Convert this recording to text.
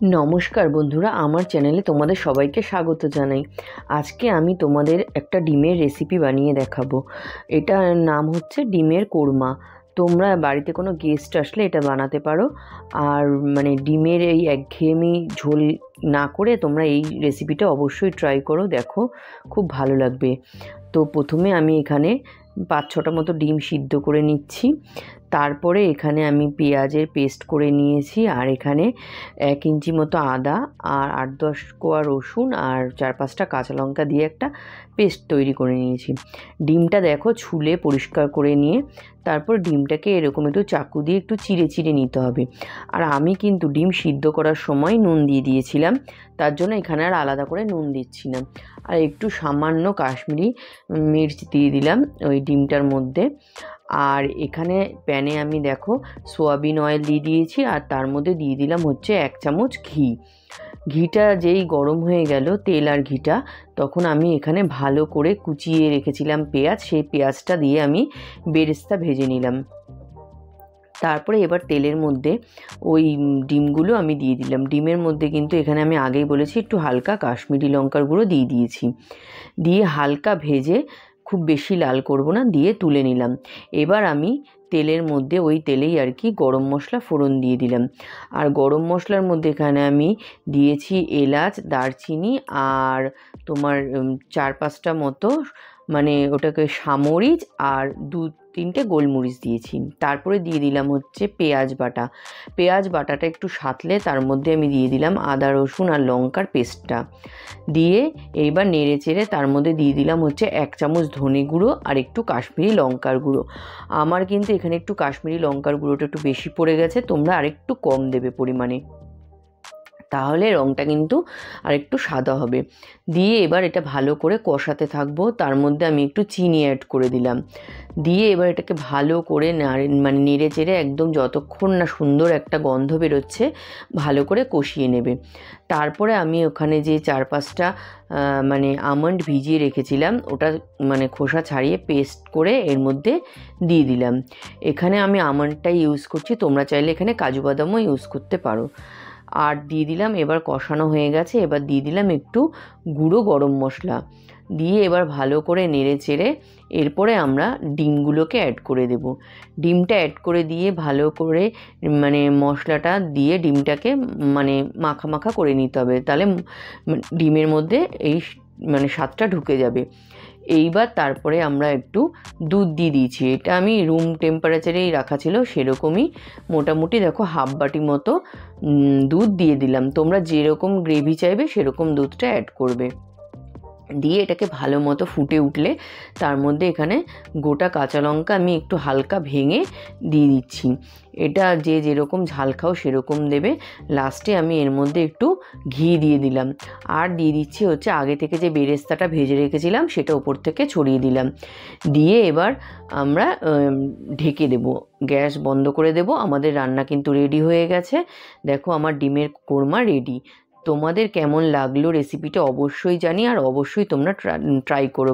নমস্কার বন্ধুরা, আমার চ্যানেলে তোমাদের সবাইকে স্বাগত জানাই। আজকে আমি তোমাদের একটা ডিমের রেসিপি বানিয়ে দেখাবো। এটার নাম হচ্ছে ডিমের কোরমা। তোমরা বাড়িতে কোনো গেস্ট আসলে এটা বানাতে পারো। আর ডিমের এই একঘেয়েমি ঝোল না করে তোমরা এই রেসিপিটা অবশ্যই ট্রাই করো, দেখো খুব ভালো লাগবে। তো প্রথমে আমি এখানে 5-6টা মতো ডিম সিদ্ধ করে নিচ্ছি। তারপরে এখানে আমি পেঁয়াজের পেস্ট করে নিয়েছি, আর এখানে 1 ইঞ্চি মতো আদা আর 8-10 কোয়া রসুন আর 4-5টা কাঁচা লঙ্কা দিয়ে একটা পেস্ট তৈরি করে নিয়েছি। ডিমটা দেখো ছুলে পরিষ্কার করে নিয়ে তারপর ডিমটাকে এরকম একটু চাকু দিয়ে একটু চিড়ে চিড়ে নিতে হবে। আর আমি কিন্তু ডিম সিদ্ধ করার সময় নুন দিয়ে দিয়েছিলাম, তার জন্য এখানে আর আলাদা করে নুন দিচ্ছি না। আর একটু সামান্য কাশ্মীরি মির্চ দিয়ে দিলাম ওই ডিমটার মধ্যে। আর এখানে প্যানে আমি দেখো সোয়াবিন অয়েল দিয়ে দিয়েছি, আর তার মধ্যে দিয়ে দিলাম হচ্ছে 1 চামচ ঘি। ঘিটা যেই গরম হয়ে গেল, তেল আর ঘিটা, তখন আমি এখানে ভালো করে কুচিয়ে রেখেছিলাম পেঁয়াজ, সেই পেঁয়াজটা দিয়ে আমি বেরেস্তা ভেজে নিলাম। তারপরে এবার তেলের মধ্যে ওই ডিমগুলো আমি দিয়ে দিলাম। ডিমের মধ্যে কিন্তু এখানে আমি আগেই বলেছি একটু হালকা কাশ্মীরি লঙ্কার গুঁড়ো দিয়ে দিয়েছি। দিয়ে হালকা ভেজে, খুব বেশি লাল করব না, দিয়ে তুলে নিলাম। এবার আমি তেলের মধ্যে ওই তেলেই আর কি গরম মশলা ফোড়ন দিয়ে দিলাম। আর গরম মশলার মধ্যে এখানে আমি দিয়েছি এলাচ, দারচিনি আর তোমার 4-5টা মতো ওটাকে সামরিচ আর 2-3টে গোলমরিচ দিয়েছি। তারপরে দিয়ে দিলাম হচ্ছে পেঁয়াজ বাটা। পেঁয়াজ বাটাটা একটু সাঁতলে তার মধ্যে আমি দিয়ে দিলাম আদা রসুন আর লঙ্কার পেস্টটা দিয়ে এইবার নেড়ে চেড়ে তার মধ্যে দিয়ে দিলাম হচ্ছে 1 চামচ ধনে গুঁড়ো আর একটু কাশ্মীরি লঙ্কার গুঁড়ো। আমার কিন্তু এখানে একটু কাশ্মীরি লঙ্কার গুঁড়োটা একটু বেশি পড়ে গেছে, তোমরা আরেকটু কম দেবে পরিমাণে, তাহলে রঙটা কিন্তু আর একটু সাদা হবে। দিয়ে এবার এটা ভালো করে কষাতে থাকবো। তার মধ্যে আমি একটু চিনি অ্যাড করে দিলাম। দিয়ে এবার এটাকে ভালো করে নেড়ে চেড়ে একদম যতক্ষণ না সুন্দর একটা গন্ধ বেরোচ্ছে ভালো করে কষিয়ে নেবে। তারপরে আমি ওখানে যে 4-5টা আমন্ড ভিজিয়ে রেখেছিলাম, ওটা খোসা ছাড়িয়ে পেস্ট করে এর মধ্যে দিয়ে দিলাম। এখানে আমি আমন্ডটাই ইউজ করছি, তোমরা চাইলে এখানে কাজু বাদামও ইউজ করতে পারো। আর দিয়ে দিলাম, এবার কষানো হয়ে গেছে, এবার দিয়ে দিলাম একটু গুঁড়ো গরম মশলা দিয়ে এবার ভালো করে নেড়ে চেড়ে এরপরে আমরা ডিমগুলোকে অ্যাড করে দেব। ডিমটা অ্যাড করে দিয়ে ভালো করে মশলাটা দিয়ে ডিমটাকে মাখা মাখা করে নিতে হবে, তাহলে ডিমের মধ্যে এই স্বাদটা ঢুকে যাবে। এইবার তারপরে আমরা একটু দুধ দিয়ে দিয়েছি। এটা আমি রুম টেম্পারেচারেই রাখা ছিল, সেরকমই মোটামুটি দেখো হাফ বাটি মতো দুধ দিয়ে দিলাম। তোমরা যেরকম গ্রেভি চাইবে সেরকম দুধটা অ্যাড করবে। দিয়ে এটাকে ভালো মতো ফুটে উঠলে তার মধ্যে এখানে গোটা কাঁচা লঙ্কা আমি একটু হালকা ভেঙে দিয়ে দিচ্ছি। এটা যে যেরকম ঝাল খাও সেরকম দেবে। লাস্টে আমি এর মধ্যে একটু ঘি দিয়ে দিলাম, আর দিয়ে দিচ্ছি হচ্ছে আগে থেকে যে বেরেস্তাটা ভেজে রেখেছিলাম সেটা উপর থেকে ছড়িয়ে দিলাম। দিয়ে এবার আমরা ঢেকে দেব, গ্যাস বন্ধ করে দেব। আমাদের রান্না কিন্তু রেডি হয়ে গেছে। দেখো আমার ডিমের কোরমা রেডি। তোমাদের কেমন লাগলো রেসিপিটা অবশ্যই জানি, আর অবশ্যই তোমরা ট্রাই করো।